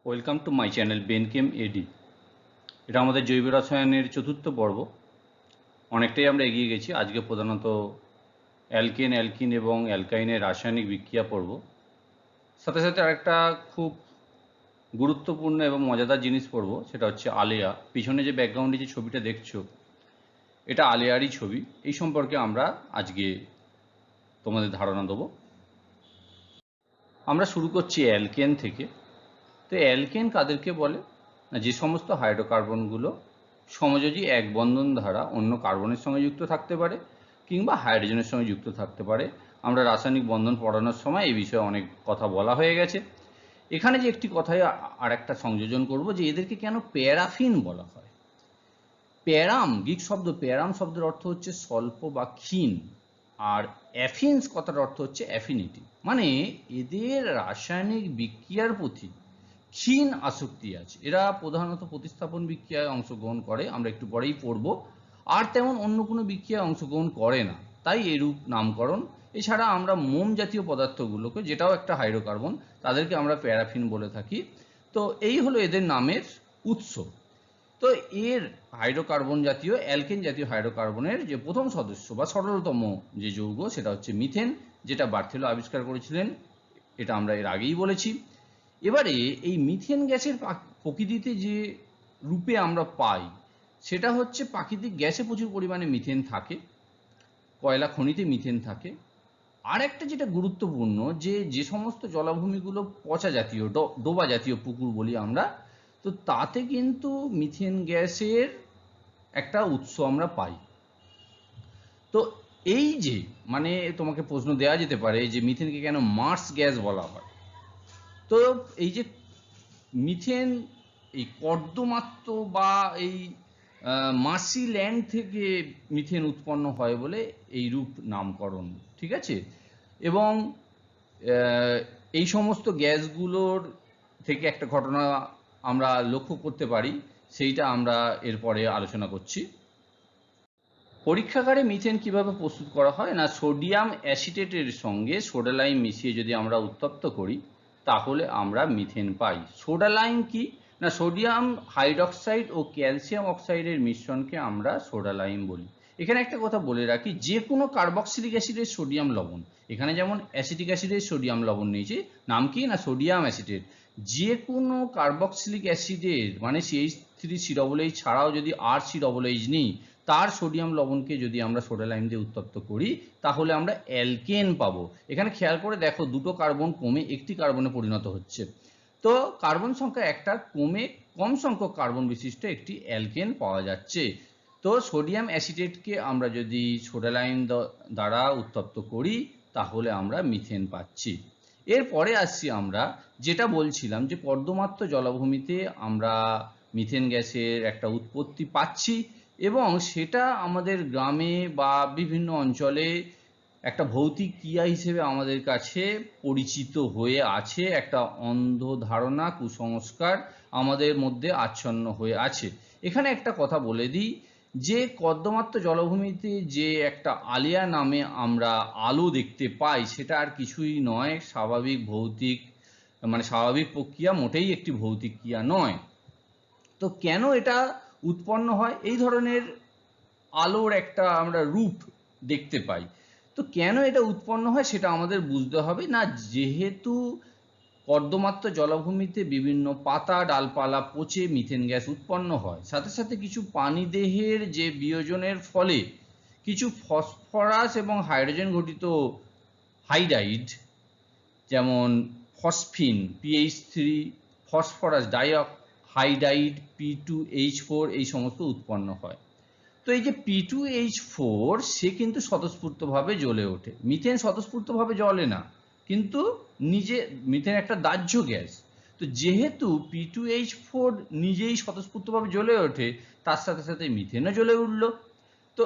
Welcome to my channel বেনকেম এডি। এটা আমাদের জৈব রসায়নের চতুর্থ পর্ব। অনেকটাই আমরা এগিয়ে গেছি। আজকে প্রধানত অ্যালকিন এবং অ্যালকাইনের রাসায়নিক বিক্রিয়া পড়ব। সাথে সাথে আরেকটা খুব গুরুত্বপূর্ণ এবং মজাদার জিনিস পড়ব, সেটা হচ্ছে আলেয়া। পিছনে যে ব্যাকগ্রাউন্ডে যে ছবিটা দেখছো, এটা আলেয়ারই ছবি। এই সম্পর্কে আমরা আজকে তোমাদের ধারণা দেবো। আমরা শুরু করছি অ্যালকেন থেকে। তো অ্যালকেন কাদেরকে বলে না, যে সমস্ত হাইড্রোকার্বনগুলো সমযোজী এক বন্ধন দ্বারা অন্য কার্বনের সঙ্গে যুক্ত থাকতে পারে কিংবা হাইড্রোজেনের সঙ্গে যুক্ত থাকতে পারে। আমরা রাসায়নিক বন্ধন পড়ানোর সময় এই বিষয়ে অনেক কথা বলা হয়ে গেছে। এখানে যে একটি কথায় আর একটা সংযোজন করব, যে এদেরকে কেন প্যারাফিন বলা হয়। প্যারাম, গ্রিক শব্দ প্যারাম শব্দের অর্থ হচ্ছে স্বল্প বা ক্ষীণ, আর অ্যাফিন্স কথার অর্থ হচ্ছে অ্যাফিনিটি, মানে এদের রাসায়নিক বিক্রিয়ার প্রতি ক্ষীণ আসক্তি আছে। এরা প্রধানত প্রতিস্থাপন বিক্রিয়ায় অংশগ্রহণ করে, আমরা একটু পরেই পড়ব, আর তেমন অন্য কোনো বিক্রিয়ায় অংশগ্রহণ করে না, তাই এরূপ নামকরণ। এছাড়া আমরা মোম জাতীয় পদার্থগুলোকে, যেটাও একটা হাইড্রোকার্বন, তাদেরকে আমরা প্যারাফিন বলে থাকি। তো এই হলো এদের নামের উৎস। তো এর হাইড্রোকার্বন জাতীয় অ্যালকেন জাতীয় হাইড্রোকার্বনের যে প্রথম সদস্য বা সরলতম যে যৌগ, সেটা হচ্ছে মিথেন, যেটা বার্থেলো আবিষ্কার করেছিলেন। এটা আমরা এর আগেই বলেছি। এবারে এই মিথেন গ্যাসের প্রকৃতিতে যে রূপে আমরা পাই, সেটা হচ্ছে প্রাকৃতিক গ্যাসে প্রচুর পরিমাণে মিথেন থাকে, কয়লা খনিতে মিথেন থাকে। আর একটা যেটা গুরুত্বপূর্ণ, যে সমস্ত জলাভূমিগুলো পচা জাতীয়, ডোবা জাতীয় পুকুর বলি আমরা, তো তাতে কিন্তু মিথেন গ্যাসের একটা উৎস আমরা পাই। তো এই যে, মানে তোমাকে প্রশ্ন দেওয়া যেতে পারে যে মিথেনকে কেন মার্স গ্যাস বলা হয়। তো এই যে মিথেন এই কর্দমাক্ত বা এই মার্সি ল্যান্ড থেকে মিথেন উৎপন্ন হয় বলে এই রূপ নামকরণ, ঠিক আছে। এবং এই সমস্ত গ্যাসগুলোর থেকে একটা ঘটনা আমরা লক্ষ্য করতে পারি, সেইটা আমরা এরপরে আলোচনা করছি। পরীক্ষাগারে মিথেন কিভাবে প্রস্তুত করা হয় না, সোডিয়াম অ্যাসিটেটের সঙ্গে সোডা লাইম মিশিয়ে যদি আমরা উত্তপ্ত করি, তাহলে আমরা মিথেন পাই। সোডা লাইম কি না, সোডিয়াম হাইড্রক্সাইড ও ক্যালসিয়াম অক্সাইডের মিশ্রণকে আমরা সোডা লাইম বলি। এখানে একটা কথা বলে রাখি, যে কোনো কার্বক্সিলিক অ্যাসিডের সোডিয়াম লবণ, এখানে যেমন অ্যাসিটিক অ্যাসিডের সোডিয়াম লবণ নিয়েছি, নাম কি না সোডিয়াম অ্যাসিটেট। যে কোনো কার্বক্সিলিক অ্যাসিডের মানে CH3COOH ছাড়াও যদি RCOOH নিই, তার সোডিয়াম লবণকে যদি আমরা সোডা লাইম দিয়ে উত্তপ্ত করি, তাহলে আমরা অ্যালকেন পাবো। এখানে খেয়াল করে দেখো, দুটো কার্বন কমে একটি কার্বনে পরিণত হচ্ছে। তো কার্বন সংখ্যা একটা কমে কম সংখ্যক কার্বন বিশিষ্ট একটি অ্যালকেন পাওয়া যাচ্ছে। তো সোডিয়াম অ্যাসিটেটকে আমরা যদি সোডা লাইম দ্বারা উত্তপ্ত করি, তাহলে আমরা মিথেন পাচ্ছি। এরপরে আসছি আমরা যেটা বলছিলাম, যে কর্দমাক্ত জলাভূমিতে আমরা মিথেন গ্যাসের একটা উৎপত্তি পাচ্ছি, এবং সেটা আমাদের গ্রামে বা বিভিন্ন অঞ্চলে একটা ভৌতিক ক্রিয়া হিসেবে আমাদের কাছে পরিচিত হয়ে আছে। একটা অন্ধ ধারণা, কুসংস্কার আমাদের মধ্যে আচ্ছন্ন হয়ে আছে। এখানে একটা কথা বলে দিই, যে কর্দমাক্ত জলাভূমিতে যে একটা আলিয়া নামে আমরা আলো দেখতে পাই, সেটা আর কিছুই নয়, স্বাভাবিক ভৌতিক, মানে স্বাভাবিক প্রক্রিয়া, মোটেই একটি ভৌতিক ক্রিয়া নয়। তো কেন এটা উৎপন্ন হয়, এই ধরনের আলোর একটা আমরা রূপ দেখতে পাই, তো কেন এটা উৎপন্ন হয় সেটা আমাদের বুঝতে হবে। না, যেহেতু কর্দমাক্ত জলাভূমিতে বিভিন্ন পাতা ডালপালা পচে মিথেন গ্যাস উৎপন্ন হয়, সাথে সাথে কিছু প্রাণীদেহের যে বিয়োজনের ফলে কিছু ফসফরাস এবং হাইড্রোজেন ঘটিত হাইড্রাইড, যেমন ফসফিন, PH3, ফসফরাস ডাইহাইড্রাইড, P2H4, এই সমস্ত উৎপন্ন হয়। তো এই যে P2H4, সে কিন্তু স্বতঃস্ফূর্তভাবে জ্বলে ওঠে। মিথেন স্বতঃস্ফূর্তভাবে জ্বলে না, কিন্তু মিথেন একটা দাহ্য গ্যাস। তো যেহেতু P2H4 নিজেই স্বতঃস্ফূর্তভাবে জ্বলে ওঠে, তার সাথে সাথে মিথেনও জ্বলে উঠল। তো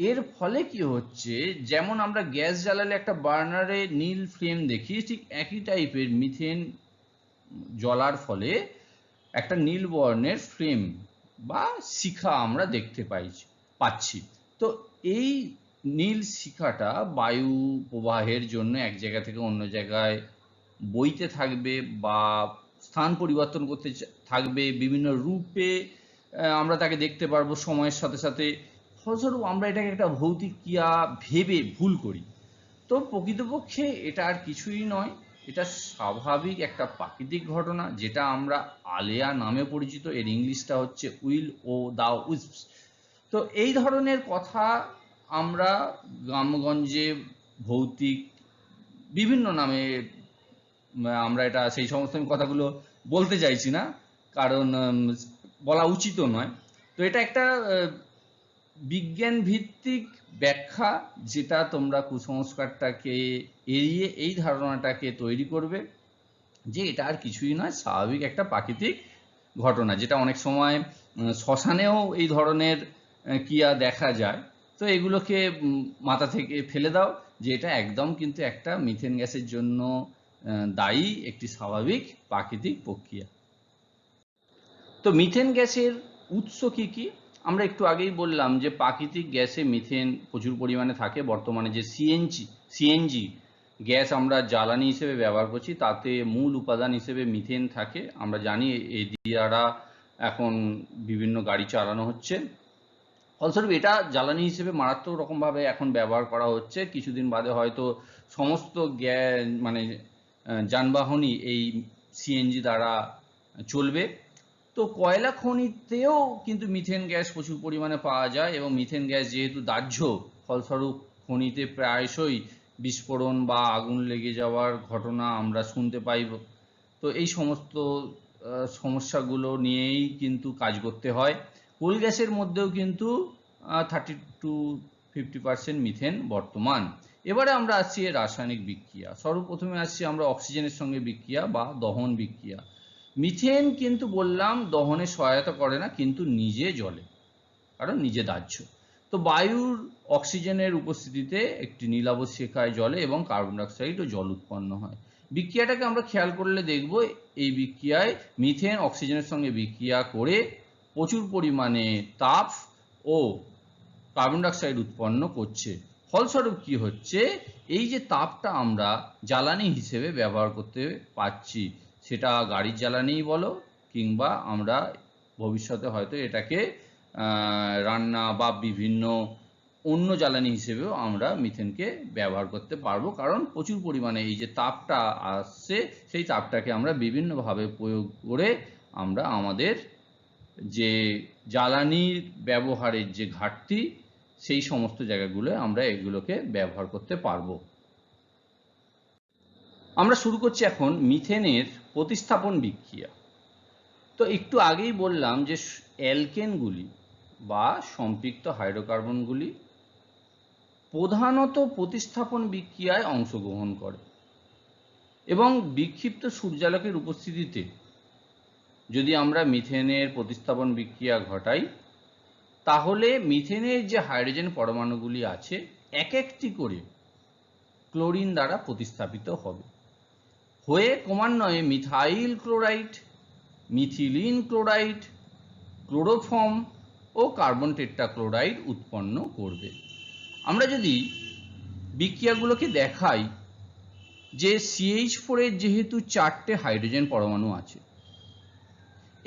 এর ফলে কি হচ্ছে, যেমন আমরা গ্যাস জ্বালালে একটা বার্নারে নীল ফ্লেম দেখি, ঠিক একই টাইপের মিথেন জ্বলার ফলে একটা নীল বর্ণের ফ্লেম বা শিখা আমরা দেখতে পাচ্ছি। তো এই নীল শিখাটা বায়ু প্রবাহের জন্য এক জায়গা থেকে অন্য জায়গায় বইতে থাকবে বা স্থান পরিবর্তন করতে থাকবে, বিভিন্ন রূপে আমরা তাকে দেখতে পারবো সময়ের সাথে সাথে। ফলস্বরূপ আমরা এটাকে একটা ভৌতিক ক্রিয়া ভেবে ভুল করি। তো প্রকৃতপক্ষে এটা আর কিছুই নয়, এটা স্বাভাবিক একটা প্রাকৃতিক ঘটনা, যেটা আমরা আলেয়া নামে পরিচিত। এর ইংলিশটা হচ্ছে উইল ও দা উইস্পস। তো এই ধরনের কথা আমরা গ্রামগঞ্জে ভৌতিক বিভিন্ন নামে আমরা এটা সেই সমস্ত কথাগুলো বলতে চাইছি না, কারণ বলা উচিতও নয়। তো এটা একটা বিজ্ঞান ভিত্তিক ব্যাখ্যা, যেটা তোমরা কুসংস্কারটাকে এড়িয়ে এই ধারণাটাকে তৈরি করবে যে এটা আর কিছুই নয়, স্বাভাবিক একটা প্রাকৃতিক ঘটনা, যেটা অনেক সময় শ্মশানেও এই ধরনের ক্রিয়া দেখা যায়। তো এগুলোকে মাথা থেকে ফেলে দাও যে এটা একদম কিন্তু একটা মিথেন গ্যাসের জন্য দায়ী একটি স্বাভাবিক প্রাকৃতিক প্রক্রিয়া। তো মিথেন গ্যাসের উৎস কি কি? আমরা একটু আগেই বললাম যে প্রাকৃতিক গ্যাসে মিথেন প্রচুর পরিমাণে থাকে। বর্তমানে যে সিএনজি গ্যাস আমরা জ্বালানি হিসেবে ব্যবহার করছি, তাতে মূল উপাদান হিসেবে মিথেন থাকে। আমরা জানি এই দ্বারা এখন বিভিন্ন গাড়ি চালানো হচ্ছে। ফলস্বরূপ এটা জ্বালানি হিসেবে মারাত্মক রকমভাবে এখন ব্যবহার করা হচ্ছে। কিছুদিন বাদে হয়তো সমস্ত মানে যানবাহনই এই সিএনজি দ্বারা চলবে। তো কয়লা খনিতেও কিন্তু মিথেন গ্যাস প্রচুর পরিমাণে পাওয়া যায়, এবং মিথেন গ্যাস যেহেতু দাহ্য, ফলস্বরূপ খনিতে প্রায়শই বিস্ফোরণ বা আগুন লেগে যাওয়ার ঘটনা আমরা শুনতে পাই। তো এই সমস্ত সমস্যাগুলো নিয়েই কিন্তু কাজ করতে হয়। কোল গ্যাসের মধ্যেও কিন্তু 30-50% মিথেন বর্তমান। এবারে আমরা আসছি এর রাসায়নিক বিক্রিয়া। সর্বপ্রথমে আসছি আমরা অক্সিজেনের সঙ্গে বিক্রিয়া বা দহন বিক্রিয়া। মিথেন কিন্তু বললাম দহনে সহায়তা করে না, কিন্তু নিজে জ্বলে, কারণ নিজে দাহ্য। তো বায়ুর অক্সিজেনের উপস্থিতিতে একটি নীলাভ শেখায় জ্বলে এবং কার্বন ডাইঅক্সাইড ও জল উৎপন্ন হয়। বিক্রিয়াটাকে আমরা খেয়াল করলে দেখব, এই বিক্রিয়ায় মিথেন অক্সিজেনের সঙ্গে বিক্রিয়া করে প্রচুর পরিমাণে তাপ ও কার্বন ডাইঅক্সাইড উৎপন্ন করছে। ফলস্বরূপ কি হচ্ছে, এই যে তাপটা আমরা জ্বালানি হিসেবে ব্যবহার করতে পারছি, সেটা গাড়ির জ্বালানিই বলো, কিংবা আমরা ভবিষ্যতে হয়তো এটাকে রান্না বা বিভিন্ন অন্য জ্বালানি হিসেবেও আমরা মিথেনকে ব্যবহার করতে পারবো। কারণ প্রচুর পরিমাণে এই যে তাপটা আসছে, সেই তাপটাকে আমরা বিভিন্নভাবে প্রয়োগ করে আমরা আমাদের যে জ্বালানির ব্যবহারের যে ঘাটতি, সেই সমস্ত জায়গাগুলো আমরা এগুলোকে ব্যবহার করতে পারবো। আমরা শুরু করছি এখন মিথেনের প্রতিস্থাপন বিক্রিয়া। তো একটু আগেই বললাম যে অ্যালকেনগুলি বা সম্পৃক্ত হাইড্রোকার্বনগুলি প্রধানত প্রতিস্থাপন বিক্রিয়ায় অংশগ্রহণ করে, এবং বিক্ষিপ্ত সূর্যালোকের উপস্থিতিতে যদি আমরা মিথেনের প্রতিস্থাপন বিক্রিয়া ঘটাই, তাহলে মিথেনের যে হাইড্রোজেন পরমাণুগুলি আছে এক একটি করে ক্লোরিন দ্বারা প্রতিস্থাপিত হবে, হয়ে ক্রমান্বয়ে methyl chloride, methylene chloride, chloroform ও কার্বন টেট্রাক্লোরাইড উৎপন্ন করবে। আমরা যদি বিক্রিয়াগুলোকে দেখাই, যে CH4 এর যেহেতু 4টে হাইড্রোজেন পরমাণু আছে,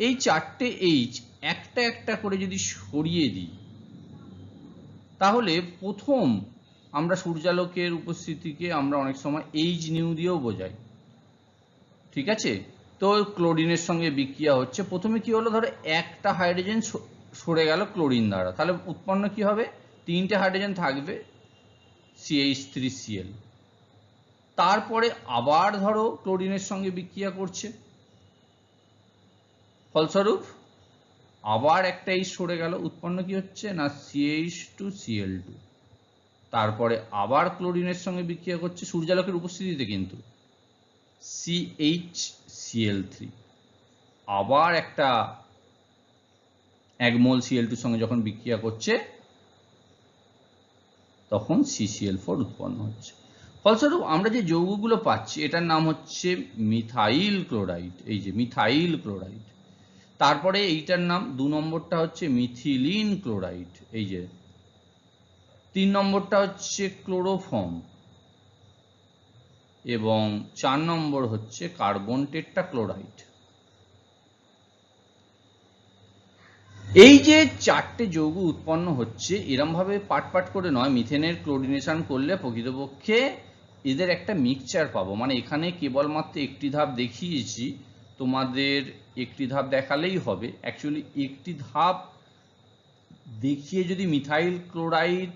এই 4টে H একটা একটা করে যদি সরিয়ে দিই, তাহলে প্রথম আমরা সূর্যালোকের উপস্থিতিকে আমরা অনেক সময় H নিউ দিয়েও বোঝাই। ঠিক আছে? তো ক্লোরিনের সঙ্গে বিক্রিয়া হচ্ছে, প্রথমে কি হলো, ধরো একটা হাইড্রোজেন সরে গেল ক্লোরিন দ্বারা, তাহলে উৎপন্ন কি হবে, 3টে হাইড্রোজেন থাকবে, CH3Cl। তারপরে আবার ধরো ক্লোরিনের সঙ্গে বিক্রিয়া করছে, ফলস্বরূপ আবার একটা H সরে গেল, উৎপন্ন কি হচ্ছে না, CH2Cl2। তারপরে আবার ক্লোরিনের সঙ্গে বিক্রিয়া করছে সূর্যালোকের উপস্থিতিতে, কিন্তু CHCl3। আবার একটা 1 মোল Cl2 সঙ্গে যখন বিক্রিয়া করছে, তখন CCl4 উৎপন্ন হচ্ছে। ফলস্বরূপ আমরা যে যৌগগুলো পাচ্ছি, এটার নাম হচ্ছে মিথাইল ক্লোরাইড। এই যে মিথাইল ক্লোরাইড। তারপরে এইটার নাম 2 নম্বরটা হচ্ছে মিথিলিন ক্লোরাইড, এই যে 3 নম্বরটা হচ্ছে ক্লোরোফর্ম, এবং 4 নম্বর হচ্ছে কার্বন টেট্রাক্লোরাইড। এই যে চারটে যৌগ উৎপন্ন হচ্ছে এরমভাবে পাট পাট করে নয়, মিথেনের ক্লোরিনেশন করলে প্রকৃতপক্ষে এদের একটা মিক্সচার পাবো। মানে এখানে কেবলমাত্র একটি ধাপ দেখিয়েছি, তোমাদের একটি ধাপ দেখালেই হবে। অ্যাকচুয়ালি একটি ধাপ দেখিয়ে যদি মিথাইল ক্লোরাইড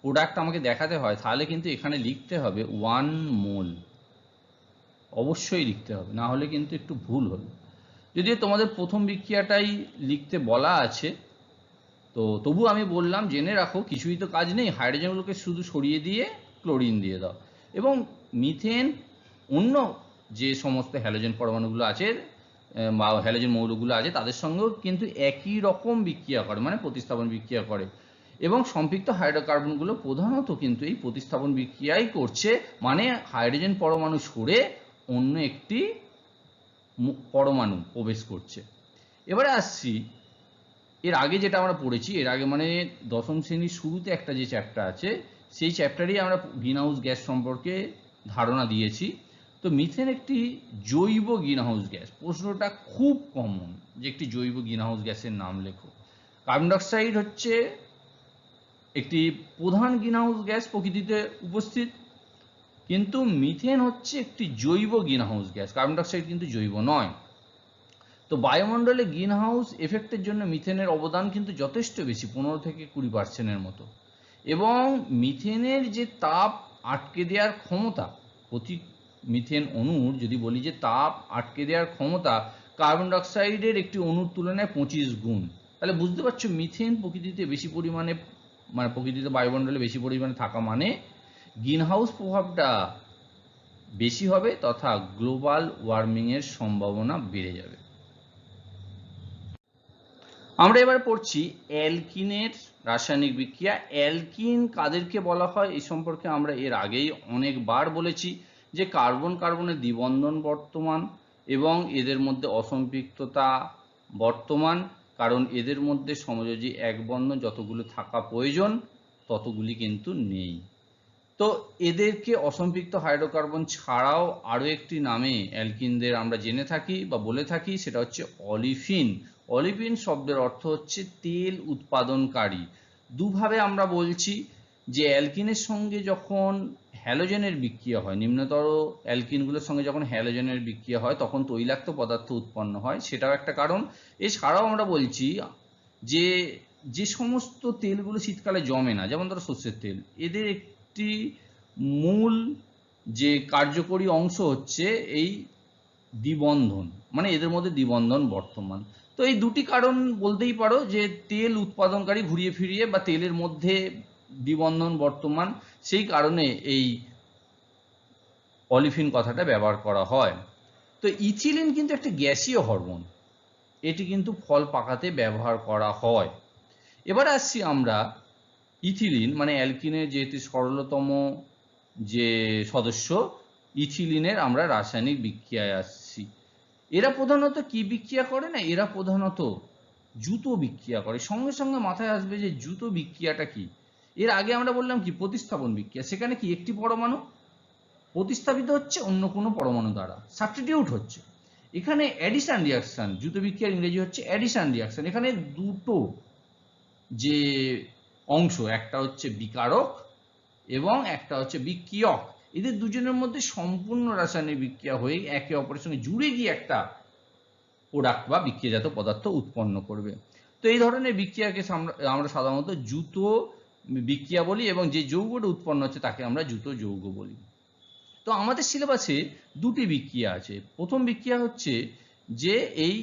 প্রোডাক্ট আমাকে দেখাতে হয় তাহলে কিন্তু এখানে লিখতে হবে 1 মোল, অবশ্যই লিখতে হবে, না হলে কিন্তু একটু ভুল হলো। যদিও তোমাদের প্রথম বিক্রিয়াটাই লিখতে বলা আছে, তো তবু আমি বললাম জেনে রাখো, কিছুই তো কাজ নেই, হাইড্রোজেনগুলোকে শুধু সরিয়ে দিয়ে ক্লোরিন দিয়ে দাও। এবং মিথেন অন্য যে সমস্ত হ্যালোজেন পরমাণুগুলো আছে বা হ্যালোজেন মৌলগুলো আছে তাদের সঙ্গেও কিন্তু একই রকম বিক্রিয়া করে, মানে প্রতিস্থাপন বিক্রিয়া করে। এবং সম্পৃক্ত হাইড্রোকার্বনগুলো প্রধানত কিন্তু এই প্রতিস্থাপন বিক্রিয়াই করছে, মানে হাইড্রোজেন পরমাণু সরে অন্য একটি পরমাণু প্রবেশ করছে। এবারে আসছি এর আগে যেটা আমরা পড়েছি, এর আগে মানে দশম শ্রেণীর শুরুতে একটা যে চ্যাপ্টার আছে সেই চ্যাপ্টারেই আমরা গ্রিনহাউস গ্যাস সম্পর্কে ধারণা দিয়েছি। তো মিথেন একটি জৈব গ্রিনহাউস গ্যাস। প্রশ্নটা খুব কমন যে একটি জৈব গ্রিনহাউস গ্যাসের নাম লেখো। কার্বন ডাইঅক্সাইড হচ্ছে একটি প্রধান গ্রিনহাউস গ্যাস প্রকৃতিতে উপস্থিত, কিন্তু মিথেন হচ্ছে একটি জৈব গ্রিনহাউস গ্যাস, কার্বন ডাইঅক্সাইড কিন্তু জৈব নয়। তো বায়ুমণ্ডলে গ্রিনহাউস এফেক্টের জন্য মিথেনের অবদান কিন্তু যথেষ্ট বেশি, 15 থেকে 20% মতো। এবং মিথেনের যে তাপ আটকে দেওয়ার ক্ষমতা, প্রতি মিথেন অণুর যদি বলি যে তাপ আটকে দেওয়ার ক্ষমতা কার্বন ডাইঅক্সাইডের একটি অণুর তুলনায় 25 গুণ। তাহলে বুঝতে পারছো মিথেন প্রকৃতিতে বেশি পরিমাণে, মানে প্রকৃতিতে বায়ুমণ্ডলে বেশি পরিমাণে থাকা মানে গ্রিনহাউস প্রভাবটা বেশি হবে তথা গ্লোবাল ওয়ার্মিংয়ের সম্ভাবনা বেড়ে যাবে। আমরা এবার পড়ছি অ্যালকিনের রাসায়নিক বিক্রিয়া। অ্যালকিন কাদেরকে বলা হয় এই সম্পর্কে আমরা এর আগেই অনেকবার বলেছি যে কার্বন কার্বনের দ্বিবন্ধন বর্তমান এবং এদের মধ্যে অসম্পৃক্ততা বর্তমান, কারণ এদের মধ্যে সমযোজী এক বন্ধন যতগুলো থাকা প্রয়োজন ততগুলি কিন্তু নেই। তো এদেরকে অসম্পৃক্ত হাইড্রোকার্বন ছাড়াও আরও একটি নামে অ্যালকিনদের আমরা জেনে থাকি বা বলে থাকি, সেটা হচ্ছে অলিফিন। অলিফিন শব্দের অর্থ হচ্ছে তেল উৎপাদনকারী। দুভাবে আমরা বলছি যে অ্যালকিনের সঙ্গে যখন হ্যালোজেনের বিক্রিয়া হয়, নিম্নতর অ্যালকিনগুলোর সঙ্গে যখন হ্যালোজেনের বিক্রিয়া হয় তখন তৈলাক্ত পদার্থ উৎপন্ন হয়, সেটাও একটা কারণ। এছাড়াও আমরা বলছি যে যে সমস্ত তেলগুলো শীতকালে জমে না, যেমন ধরো সর্ষের তেল, এদের একটি মূল যে কার্যকরী অংশ হচ্ছে এই দ্বিবন্ধন, মানে এদের মধ্যে দ্বিবন্ধন বর্তমান। তো এই দুটি কারণ বলতেই পারো যে তেল উৎপাদনকারী ঘুরিয়ে ফিরিয়ে বা তেলের মধ্যে দ্বিবন্ধন বর্তমান, সেই কারণে এই অলিফিন কথাটা ব্যবহার করা হয়। তো ইথিলিন কিন্তু একটা গ্যাসীয় হরমোন, এটি কিন্তু ফল পাকাতে ব্যবহার করা হয়। এবার আসছি আমরা ইথিলিন মানে অ্যালকিনের যেহেতু সরলতম যে সদস্য ইথিলিনের আমরা রাসায়নিক বিক্রিয়ায় আসছি। এরা প্রধানত কি বিক্রিয়া করে না, এরা প্রধানত জুতো বিক্রিয়া করে। সঙ্গে সঙ্গে মাথায় আসবে যে জুতো বিক্রিয়াটা কি। এর আগে আমরা বললাম কি প্রতিস্থাপন বিক্রিয়া, সেখানে কি একটি পরমাণু প্রতিস্থাপিত হচ্ছে অন্য কোনো পরমাণু দ্বারা, সাবস্টিটিউট হচ্ছে। এখানে অ্যাডিশন রিয়াকশন, জুতো বিক্রিয়ার ইংরেজি হচ্ছে অ্যাডিশন রিয়াকশন। এখানে দুটো যে অংশ, একটা হচ্ছে বিকারক এবং একটা হচ্ছে বিক্রিয়ক, এদের দুজনের মধ্যে সম্পূর্ণ রাসায়নিক বিক্রিয়া হয়ে একে অপরের সঙ্গে জুড়ে গিয়ে একটা প্রোডাক্ট বা বিক্রিয়াজাত পদার্থ উৎপন্ন করবে। তো এই ধরনের বিক্রিয়াকে আমরা সাধারণত জুতো বিক্রিয়া বলি এবং যে যৌগটা উৎপন্ন হচ্ছে তাকে আমরা জুতো যৌগ বলি। তো আমাদের সিলেবাসে দুটি বিক্রিয়া আছে। প্রথম বিক্রিয়া হচ্ছে যে এই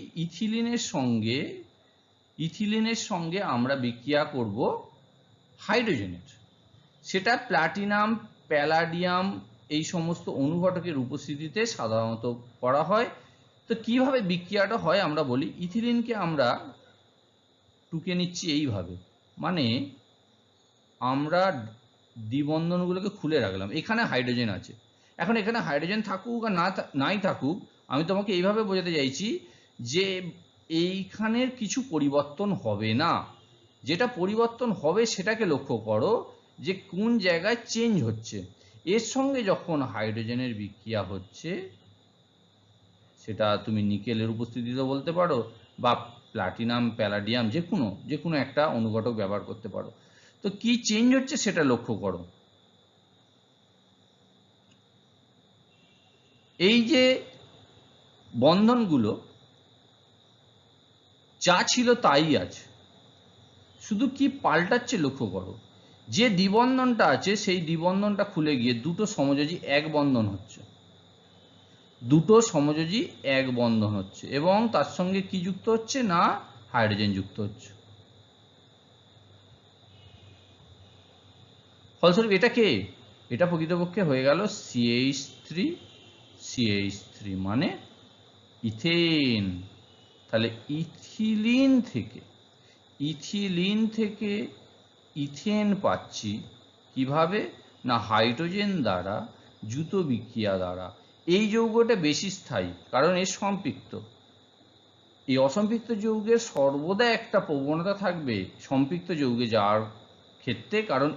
ইথিলিনের সঙ্গে আমরা বিক্রিয়া করব হাইড্রোজেনের, সেটা প্লাটিনাম প্যালাডিয়াম এই সমস্ত অনুঘটকের উপস্থিতিতে সাধারণত করা হয়। তো কিভাবে বিক্রিয়াটা হয় আমরা বলি। ইথিলিনকে আমরা টুকে নিচ্ছি এইভাবে, মানে আমরা দ্বিবন্ধনগুলোকে খুলে রাখলাম, এখানে হাইড্রোজেন আছে। এখন এখানে হাইড্রোজেন থাকুক আর নাই থাকুক, আমি তোমাকে এইভাবে বোঝাতে চাইছি যে এইখানের কিছু পরিবর্তন হবে না। যেটা পরিবর্তন হবে সেটাকে লক্ষ্য করো যে কোন জায়গায় চেঞ্জ হচ্ছে। এর সঙ্গে যখন হাইড্রোজেনের বিক্রিয়া হচ্ছে, সেটা তুমি নিকেলের উপস্থিতিতে বলতে পারো বা প্লাটিনাম, প্যালাডিয়াম, যে কোনো একটা অনুঘটক ব্যবহার করতে পারো। তো কি চেঞ্জ হচ্ছে সেটা লক্ষ্য করো। এই যে বন্ধনগুলো যা ছিল তাই আছে, শুধু কি পাল্টাচ্ছে লক্ষ্য করো। যে দ্বিবন্ধনটা আছে সেই দ্বিবন্ধনটা খুলে গিয়ে দুটো সমযোজী এক বন্ধন হচ্ছে, দুটো সমযোজী এক বন্ধন হচ্ছে, এবং তার সঙ্গে কি যুক্ত হচ্ছে না হাইড্রোজেন যুক্ত হচ্ছে। ফলস্বরূপ এটা কে, এটা প্রকৃতপক্ষে হয়ে গেল CH3 মানে ইথেন। তাহলে ইথিলিন থেকে ইথেন পাচ্ছি কিভাবে, না হাইড্রোজেন দ্বারা যুত বিক্রিয়া দ্বারা। এই যৌগটা বেশি স্থায়ী কারণ এর সম্পৃক্ত। এই অসম্পৃক্ত যৌগের সর্বদা একটা প্রবণতা থাকবে সম্পৃক্ত যৌগে যাওয়ার ক্ষেত্রে, কারণ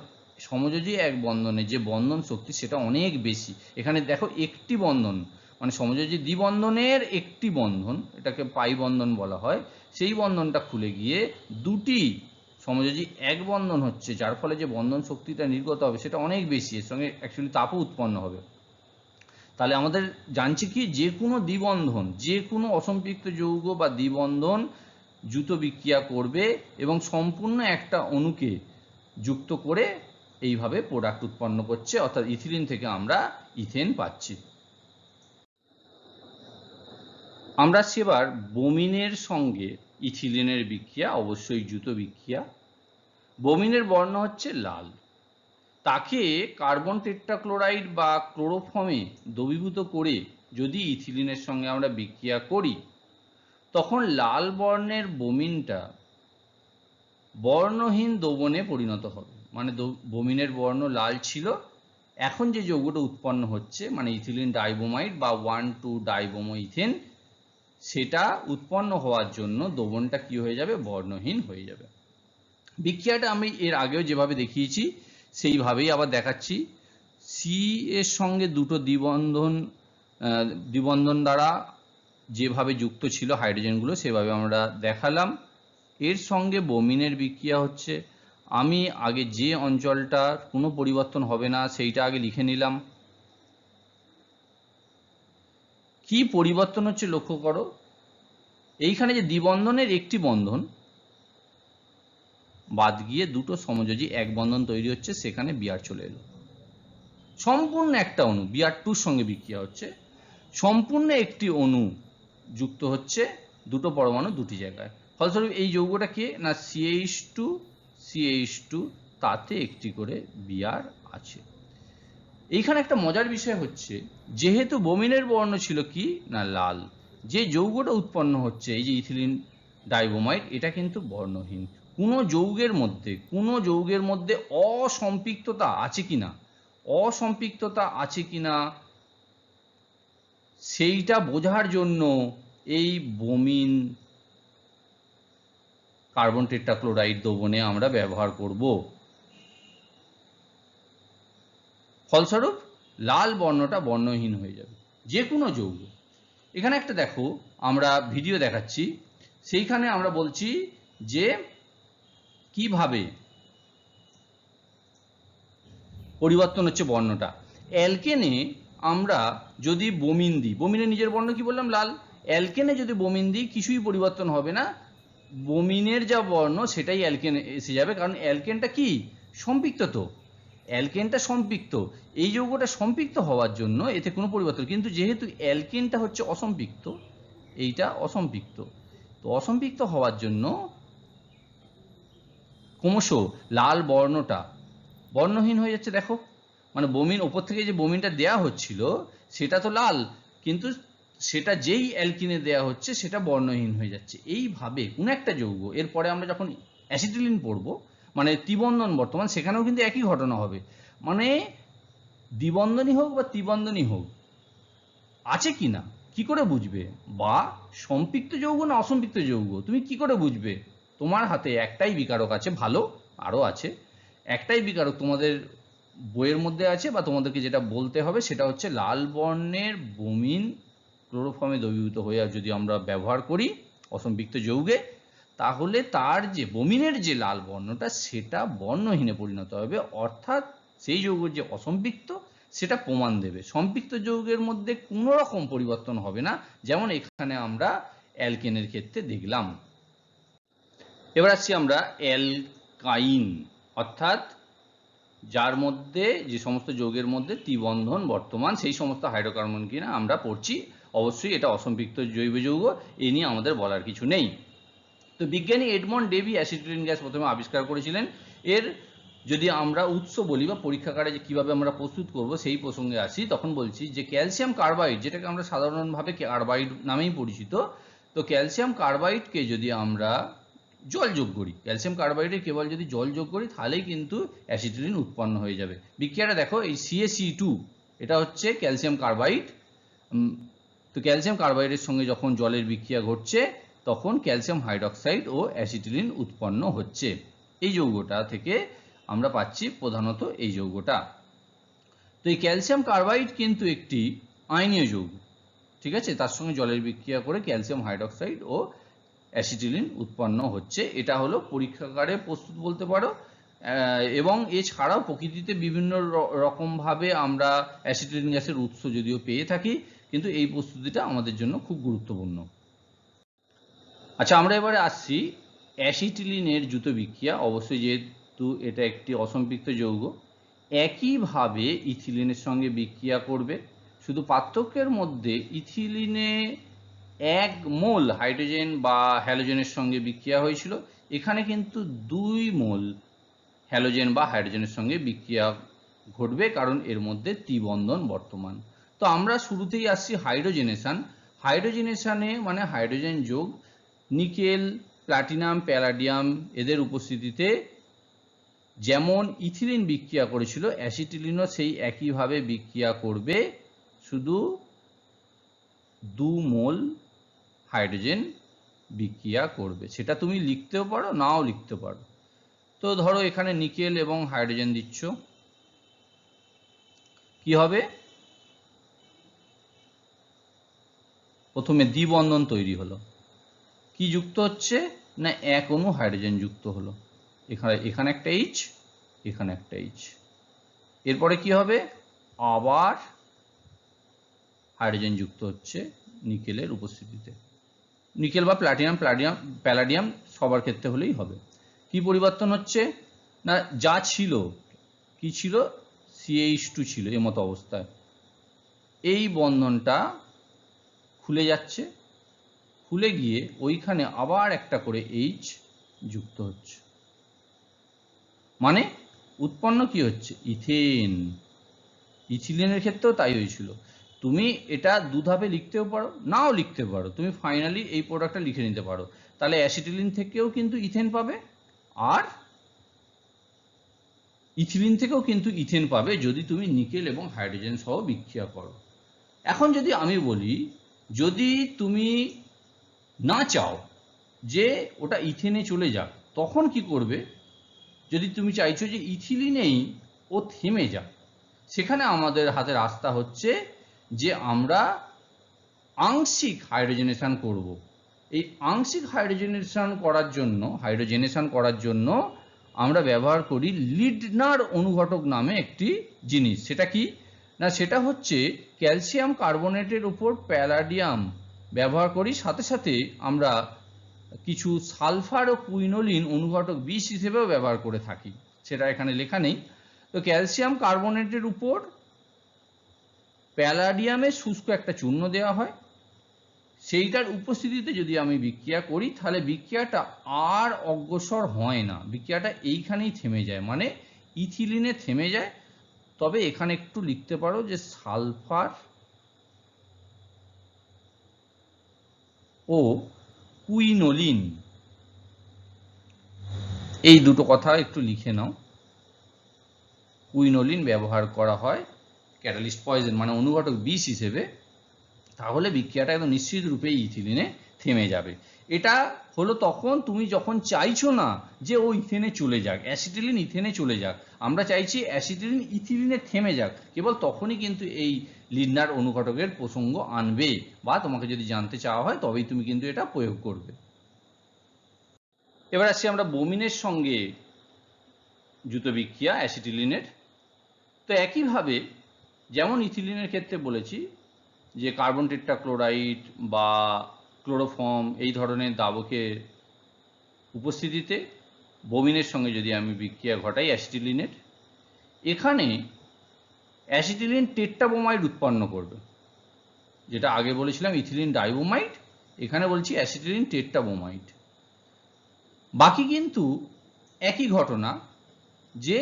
সমযোজী এক বন্ধনে যে বন্ধন শক্তি সেটা অনেক বেশি। এখানে দেখো একটি বন্ধন, মানে সমযোজী দ্বিবন্ধনের একটি বন্ধন, এটাকে পাই বন্ধন বলা হয়, সেই বন্ধনটা খুলে গিয়ে দুটি সমযোজী এক বন্ধন হচ্ছে, যার ফলে যে বন্ধন শক্তিটা নির্গত হবে সেটা অনেক বেশি, এর সঙ্গে অ্যাকচুয়ালি তাপও উৎপন্ন হবে। তাহলে আমাদের জানছি কি, যে কোনো দ্বিবন্ধন, যে কোনো অসম্পৃক্ত যৌগ বা দ্বিবন্ধন যুত বিক্রিয়া করবে এবং সম্পূর্ণ একটা অণুকে যুক্ত করে এইভাবে প্রোডাক্ট উৎপন্ন করছে, অর্থাৎ ইথিলিন থেকে আমরা ইথেন পাচ্ছি। আমরা সেবার ব্রোমিনের সঙ্গে ইথিলিনের বিক্রিয়া, অবশ্যই যুত বিক্রিয়া। ব্রোমিনের বর্ণ হচ্ছে লাল, তাকে কার্বন টেট্রাক্লোরাইড বা ক্লোরোফর্মে দ্রবীভূত করে যদি ইথিলিনের সঙ্গে আমরা বিক্রিয়া করি, তখন লাল বর্ণের ব্রোমিনটা বর্ণহীন দ্রবণে পরিণত হবে। মানে ব্রোমিনের বর্ণ লাল ছিল, এখন যে যৌগটা উৎপন্ন হচ্ছে মানে ইথিলিন ডাইব্রোমাইড বা 1,2-ডাইব্রোমো ইথেন, সেটা উৎপন্ন হওয়ার জন্য দ্রবণটা কি হয়ে যাবে, বর্ণহীন হয়ে যাবে। বিক্রিয়াটা আমি এর আগেও যেভাবে দেখিয়েছি সেইভাবেই আবার দেখাচ্ছি। সি এর সঙ্গে দুটো দ্বিবন্ধন দ্বারা যেভাবে যুক্ত ছিল হাইড্রোজেনগুলো সেভাবে আমরা দেখালাম। এর সঙ্গে ব্রোমিনের বিক্রিয়া হচ্ছে, আমি আগে যে অঞ্চলটা কোনো পরিবর্তন হবে না সেইটা আগে লিখে নিলাম। কি পরিবর্তন হচ্ছে লক্ষ্য করো, এইখানে যে দ্বিবন্ধনের একটি বন্ধন বাদ গিয়ে দুটো সমযোজী এক বন্ধন তৈরি হচ্ছে, সেখানে বিআর চলে এলো। সম্পূর্ণ একটা অণু Br2 সঙ্গে বিক্রিয়া হচ্ছে, সম্পূর্ণ একটি অণু যুক্ত হচ্ছে দুটো পরমাণু দুটি জায়গায়। ফলস্বরূপ এই যৌগটা কি না CH2 তাতে একটি করে Br আছে। এইখানে একটা মজার বিষয় হচ্ছে, যেহেতু ব্রোমিনের বর্ণ ছিল কি না লাল, যে যৌগটা উৎপন্ন হচ্ছে এই যে ইথিলিন ডাইব্রোমাইড, এটা কিন্তু বর্ণহীন। কোনো যৌগের মধ্যে অসম্পৃক্ততা আছে কিনা সেইটা বোঝার জন্য এই ব্রোমিন কার্বন টেট্রাক্লোরাইড দ্রবণে আমরা ব্যবহার করব। ফলস্বরূপ লাল বর্ণটা বর্ণহীন হয়ে যাবে যে কোনো যৌগ। এখানে একটা দেখো, আমরা ভিডিও দেখাচ্ছি, সেইখানে আমরা বলছি যে কিভাবে পরিবর্তন হচ্ছে বর্ণটা। অ্যালকেনে আমরা যদি ব্রোমিন দিই, ব্রোমিনের নিজের বর্ণ কি বললাম, লাল। অ্যালকেনে যদি ব্রোমিন দিই কিছুই পরিবর্তন হবে না, ব্রোমিনের যা বর্ণ সেটাই অ্যালকেনে এসে যাবে, কারণ অ্যালকেনটা কি সম্পৃক্ত। তো অ্যালকেনটা সম্পৃক্ত, এই যৌগটা সম্পৃক্ত হওয়ার জন্য এতে কোনো পরিবর্তন, কিন্তু যেহেতু অ্যালকেনটা হচ্ছে অসম্পৃক্ত, এইটা অসম্পৃক্ত, তো অসম্পৃক্ত হওয়ার জন্য ক্রমশ লাল বর্ণটা বর্ণহীন হয়ে যাচ্ছে। দেখো, মানে ব্রোমিন ওপর থেকে যে ব্রোমিনটা দেয়া হচ্ছিল সেটা তো লাল, কিন্তু সেটা যেই অ্যালকিনে দেয়া হচ্ছে সেটা বর্ণহীন হয়ে যাচ্ছে। এইভাবে কোনো একটা যৌগ, এরপরে আমরা যখন অ্যাসিটিলিন পড়ব, মানে ত্রিবন্ধন বর্তমান, সেখানেও কিন্তু একই ঘটনা হবে। মানে দ্বিবন্ধনী হোক বা ত্রিবন্ধনী হোক, আছে কি না কি করে বুঝবে, বা সম্পৃক্ত যৌগ না অসম্পৃক্ত যৌগ তুমি কি করে বুঝবে? তোমার হাতে একটাই বিকারক আছে, ভালো আরও আছে, একটাই বিকারক তোমাদের বইয়ের মধ্যে আছে, বা তোমাদেরকে যেটা বলতে হবে সেটা হচ্ছে লাল বর্ণের ব্রোমিন ক্লোরোফর্মে দ্রবীভূত হয়ে যদি আমরা ব্যবহার করি অসম্পৃক্ত যৌগে, তাহলে তার যে বমিনের যে লাল বর্ণটা সেটা বর্ণহীনে পরিণত হবে, অর্থাৎ সেই যৌগের যে অসম্পৃক্ত সেটা প্রমাণ দেবে। সম্পৃক্ত যৌগের মধ্যে কোনো রকম পরিবর্তন হবে না, যেমন এখানে আমরা অ্যালকেনের ক্ষেত্রে দেখলাম। এবার আসছি আমরা অ্যালকাইন, অর্থাৎ যার মধ্যে যে সমস্ত যৌগের মধ্যে ত্রিবন্ধন বর্তমান সেই সমস্ত হাইড্রোকার্বন কিনা আমরা পড়ছি। অবশ্যই এটা অসম্পৃক্ত জৈব যৌগ, এ নিয়ে আমাদের বলার কিছু নেই। তো বিজ্ঞানী এডমন্ড ডেভি অ্যাসিটিলিন গ্যাস প্রথমে আবিষ্কার করেছিলেন। এর যদি আমরা উৎস বলি বা পরীক্ষাগারে যে কিভাবে আমরা প্রস্তুত করব সেই প্রসঙ্গে আসি, তখন বলছি যে ক্যালসিয়াম কার্বাইড, যেটাকে আমরা সাধারণভাবে কার্বাইড নামেই পরিচিত, তো ক্যালসিয়াম কার্বাইডকে যদি আমরা জল যোগ করি, ক্যালসিয়াম কার্বাইডে কেবল যদি জল যোগ করি তাহলেই কিন্তু অ্যাসিটিলিন উৎপন্ন হয়ে যাবে। বিক্রিয়াটা দেখো, এই CaC2 এটা হচ্ছে ক্যালসিয়াম কার্বাইড। তো ক্যালসিয়াম কার্বাইডের সঙ্গে যখন জলের বিক্রিয়া ঘটছে তখন ক্যালসিয়াম হাইড্রক্সাইড ও অ্যাসিটিলিন উৎপন্ন হচ্ছে। এই যৌগটা থেকে আমরা পাচ্ছি প্রধানত এই যৌগটা। তো এই ক্যালসিয়াম কার্বাইড কিন্তু একটি আয়নীয় যৌগ, ঠিক আছে, তার সঙ্গে জলের বিক্রিয়া করে ক্যালসিয়াম হাইড্রক্সাইড ও অ্যাসিটিলিন উৎপন্ন হচ্ছে। এটা হলো পরীক্ষাগারে প্রস্তুত বলতে পারো। এবং এছাড়াও প্রকৃতিতে বিভিন্ন রকমভাবে আমরা অ্যাসিটিলিন গ্যাসের উৎস যদিও পেয়ে থাকি, কিন্তু এই প্রস্তুতিটা আমাদের জন্য খুব গুরুত্বপূর্ণ। আচ্ছা, আমরা এবারে আসছি অ্যাসিটিলিনের দ্রুত বিক্রিয়া। অবশ্যই যেহেতু এটা একটি অসম্পৃক্ত যৌগ, একইভাবে ইথিলিনের সঙ্গে বিক্রিয়া করবে, শুধু পার্থক্যের মধ্যে ইথিলিনে 1 মোল হাইড্রোজেন বা হ্যালোজেনের সঙ্গে বিক্রিয়া হয়েছিল, এখানে কিন্তু 2 মোল হ্যালোজেন বা হাইড্রোজেনের সঙ্গে বিক্রিয়া ঘটবে, কারণ এর মধ্যে ত্রিবন্ধন বর্তমান। তো আমরা শুরুতেই আসছি হাইড্রোজেনেশন। হাইড্রোজেনেশনে মানে হাইড্রোজেন যোগ, নিকেল, প্লাটিনাম, প্যালাডিয়াম এদের উপস্থিতিতে যেমন ইথিলিন বিক্রিয়া করেছিল, অ্যাসিটিলিনও সেই একইভাবে বিক্রিয়া করবে, শুধু 2 মোল হাইড্রোজেন বিক্রিয়া করবে। সেটা তুমি লিখতেও পারো, নাও লিখতে পারো। তো ধরো এখানে নিকেল এবং হাইড্রোজেন দিচ্ছ, কি হবে? প্রথমে দ্বিবন্ধন তৈরি হলো, কি যুক্ত হচ্ছে না 1 অণু হাইড্রোজেন যুক্ত হলো, এখানে একটা H, এখানে একটা H। এরপরে কি হবে? আবার হাইড্রোজেন যুক্ত হচ্ছে নিকেলের উপস্থিতিতে। নিকেল বা প্যালাডিয়াম সবার ক্ষেত্রে হলেই হবে। কি পরিবর্তন হচ্ছে না, যা ছিল কি ছিল, CH2 ছিল এর মতো অবস্থায়, এই বন্ধনটা খুলে যাচ্ছে, খুলে গিয়ে ওইখানে আবার একটা করে H যুক্ত হচ্ছে, মানে উৎপন্ন কি হচ্ছে? ইথেন। ইথিলিনের ক্ষেত্রেও তাই হয়েছিল। তুমি এটা দুধাপে লিখতেও পারো, নাও লিখতে পারো, তুমি ফাইনালি এই প্রোডাক্টটা লিখে নিতে পারো। তাহলে অ্যাসিটিলিন থেকেও কিন্তু ইথেন পাবে, আর ইথিলিন থেকেও কিন্তু ইথেন পাবে যদি তুমি নিকেল এবং হাইড্রোজেন সহ বিক্রিয়া করো। এখন যদি আমি বলি, যদি তুমি না চাও যে ওটা ইথেনে চলে যাক, তখন কি করবে? যদি তুমি চাইছো যে ইথিলিনেই ও থেমে যাক, সেখানে আমাদের হাতে রাস্তা হচ্ছে যে আমরা আংশিক হাইড্রোজেনেশন করব। এই আংশিক হাইড্রোজেনেশন করার জন্য আমরা ব্যবহার করি লিডনার অনুঘটক নামে একটি জিনিস। সেটা কি না, সেটা হচ্ছে ক্যালসিয়াম কার্বনেটের উপর প্যালাডিয়াম ব্যবহার করি, সাথে সাথে আমরা কিছু সালফার ও কুইনোলিন অনুঘটক বিষ হিসেবেও ব্যবহার করে থাকি, সেটা এখানে লেখা নেই। তো ক্যালসিয়াম কার্বনেটের উপর প্যালাডিয়ামের শুষ্ক একটা চূর্ণ দেওয়া হয়, সেইটার উপস্থিতিতে যদি আমি বিক্রিয়া করি তাহলে বিক্রিয়াটা আর অগ্রসর হয় না, বিক্রিয়াটা এইখানেই থেমে যায়, মানে ইথিলিনে থেমে যায়। তবে এখানে একটু লিখতে পারো যে সালফার ও কুইনোলিন, এই দুটো কথা একটু লিখে নাও। কুইনোলিন ব্যবহার করা হয় ক্যাটালিস্ট পয়জন মানে অনুঘটক বিষ হিসেবে, তাহলে বিক্রিয়াটা একদম নিশ্চিত রূপে ইথিলিনে থেমে যাবে। এটা হলো তখন তুমি যখন চাইছো না যে ও ইথেনে চলে যাক, অ্যাসিটিলিন ইথেনে চলে যাক, আমরা চাইছি অ্যাসিটিলিন ইথিলিনে থেমে যাক, কেবল তখনই কিন্তু এই লিডনার অনুঘটকের প্রসঙ্গ আনবে, বা তোমাকে যদি জানতে চাওয়া হয় তবেই তুমি কিন্তু এটা প্রয়োগ করবে। এবার আসছি আমরা বোমিনের সঙ্গে যুত বিক্রিয়া অ্যাসিটিলিনের। তো একইভাবে যেমন ইথিলিনের ক্ষেত্রে বলেছি যে কার্বন টেট্রাক্লোরাইড বা ক্লোরোফর্ম এই ধরনের দ্রাবকের উপস্থিতিতে বোমিনের সঙ্গে যদি আমি বিক্রিয়া ঘটাই অ্যাসিটিলিনের, এখানে অ্যাসিটিলিন টেট্রাব্রোমাইড উৎপন্ন করবে। যেটা আগে বলেছিলাম ইথিলিন ডাইব্রোমাইড, এখানে বলছি অ্যাসিটিলিন টেট্রাব্রোমাইড। বাকি কিন্তু একই ঘটনা, যে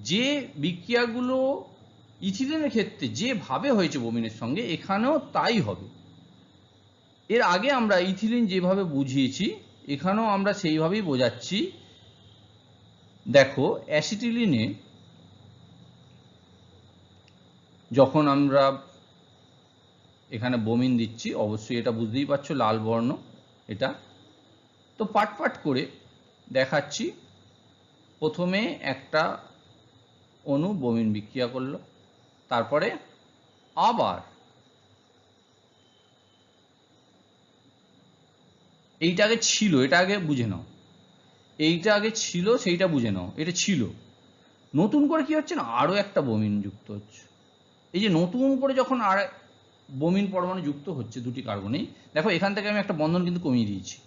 যে বিক্রিয়াগুলো ইথিলিনের ক্ষেত্রে যেভাবে হয়েছে বোমিনের সঙ্গে এখানেও তাই হবে। এর আগে আমরা ইথিলিন যেভাবে বুঝিয়েছি এখানেও আমরা সেইভাবেই বোঝাচ্ছি। দেখো অ্যাসিটিলিনে যখন আমরা এখানে বোমিন দিচ্ছি, অবশ্যই এটা বুঝতেই পারছো লাল বর্ণ এটা, তো পাট পাট করে দেখাচ্ছি। প্রথমে একটা অণু বোমিন বিক্রিয়া করলো, তারপরে আবার এইটা আগে ছিল, এটা আগে বুঝে নাও, এইটা আগে ছিল সেইটা বুঝে নাও, এটা ছিল। নতুন করে কি হচ্ছে না, আরো একটা বোমিন যুক্ত হচ্ছে। এই যে নতুন করে যখন আর বোমিন পরমাণু যুক্ত হচ্ছে দুটি কার্বনেই, দেখো এখান থেকে আমি একটা বন্ধন কিন্তু কমিয়ে দিয়েছি।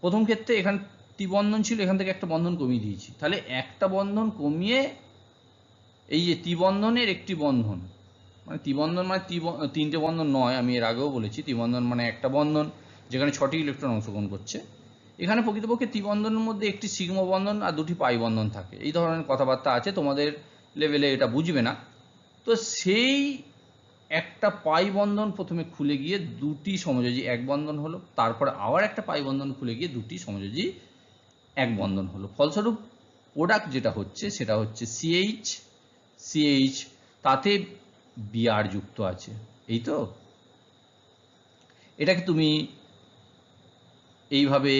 প্রথম ক্ষেত্রে এখানে ত্রিবন্ধন ছিল, এখান থেকে একটা বন্ধন কমিয়ে দিয়েছি। তাহলে একটা বন্ধন কমিয়ে এই যে ত্রিবন্ধনের একটি বন্ধন, মানে ত্রিবন্ধন মানে তিনটে বন্ধন নয়, আমি এর আগেও বলেছি ত্রিবন্ধন মানে একটা বন্ধন যেখানে 6টি ইলেকট্রন অংশগ্রহণ করছে। এখানে প্রকৃতপক্ষে ত্রিবন্ধনের মধ্যে একটি সিগমা বন্ধন আর দুটি পাই বন্ধন থাকে, এই ধরনের কথাবার্তা আছে, তোমাদের লেভেলে এটা বুঝবে না। তো সেই একটা পাই বন্ধন প্রথমে খুলে গিয়ে দুটি সমযোজী এক বন্ধন হলো, তারপরে আবার একটা পাই বন্ধন খুলে গিয়ে দুটি সমযোজী এক বন্ধন হলো। ফলস্বরূপ প্রোডাক্ট যেটা হচ্ছে সেটা হচ্ছে সিএইচ সিএইচ, তাতে বিআর যুক্ত আছে, এই তো। এটাকে তুমি এইভাবে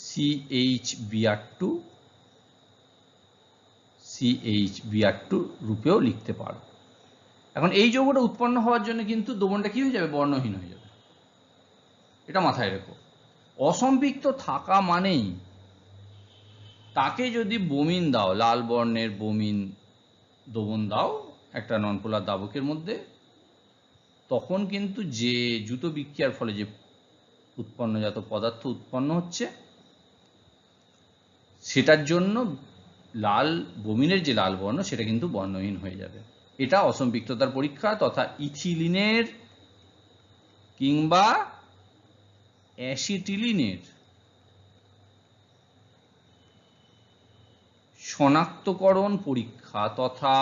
CHBr2 CHBr2 রূপেও লিখতে পারো। এখন এই যৌগটা উৎপন্ন হওয়ার জন্য কিন্তু দ্রবণটা কি হয়ে যাবে, বর্ণহীন হয়ে যাবে, এটা মাথায় রেখো। অসম্পৃক্ত থাকা মানেই তাকে যদি বোমিন দাও, লাল বর্ণের বোমিন দ্রবণ দাও একটা ননপোলার দ্রাবকের মধ্যে, তখন কিন্তু যে যুত বিক্রিয়ার ফলে যে উৎপন্নজাত পদার্থ উৎপন্ন হচ্ছে সেটার জন্য লাল বোমিনের যে লাল বর্ণ সেটা কিন্তু বর্ণহীন হয়ে যাবে। এটা অসম্পৃক্ততার পরীক্ষা তথা ইথিলিনের কিংবা অ্যাসিটিলিনের শনাক্তকরণ পরীক্ষা তথা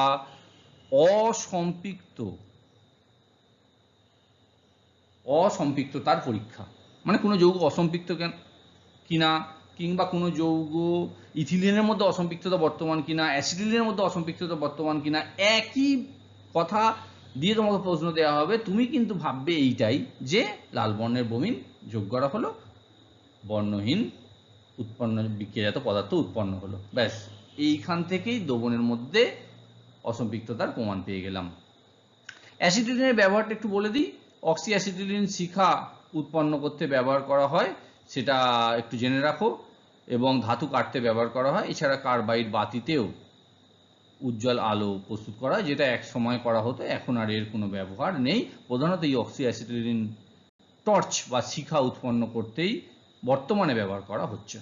অসম্পৃক্ততার পরীক্ষা। মানে কোনো যৌগ অসম্পৃক্ত কিনা, কিংবা কোনো যৌগ ইথিলিনের মধ্যে অসম্পৃক্ততা বর্তমান কিনা, অ্যাসিটিলিনের মধ্যে অসম্পৃক্ততা বর্তমান কিনা, একই কথা দিয়ে তোমাকে প্রশ্ন দেওয়া হবে। তুমি কিন্তু ভাববে এইটাই যে লাল বর্ণের বোমিন যোগ করা হলো, বর্ণহীন উৎপন্ন বিক্রিয়াজাত পদার্থ উৎপন্ন হলো, ব্যাস এইখান থেকেই দ্রবণের মধ্যে অসম্পৃক্ততার প্রমাণ পেয়ে গেলাম। অ্যাসিটিলিনের ব্যবহারটা একটু বলে দিই। অক্সি অ্যাসিটিলিন শিখা উৎপন্ন করতে ব্যবহার করা হয়, সেটা একটু জেনে রাখো, এবং ধাতু কাটতে ব্যবহার করা হয়। এছাড়া কার্বাইড বাতিতেও উজ্জ্বল আলো প্রস্তুত করা হয়, যেটা এক সময় করা হতো, এখন আর এর কোনো ব্যবহার নেই। প্রধানত এই অক্সি অ্যাসিটিলিন টর্চ বা শিখা উৎপন্ন করতেই বর্তমানে ব্যবহার করা হচ্ছে।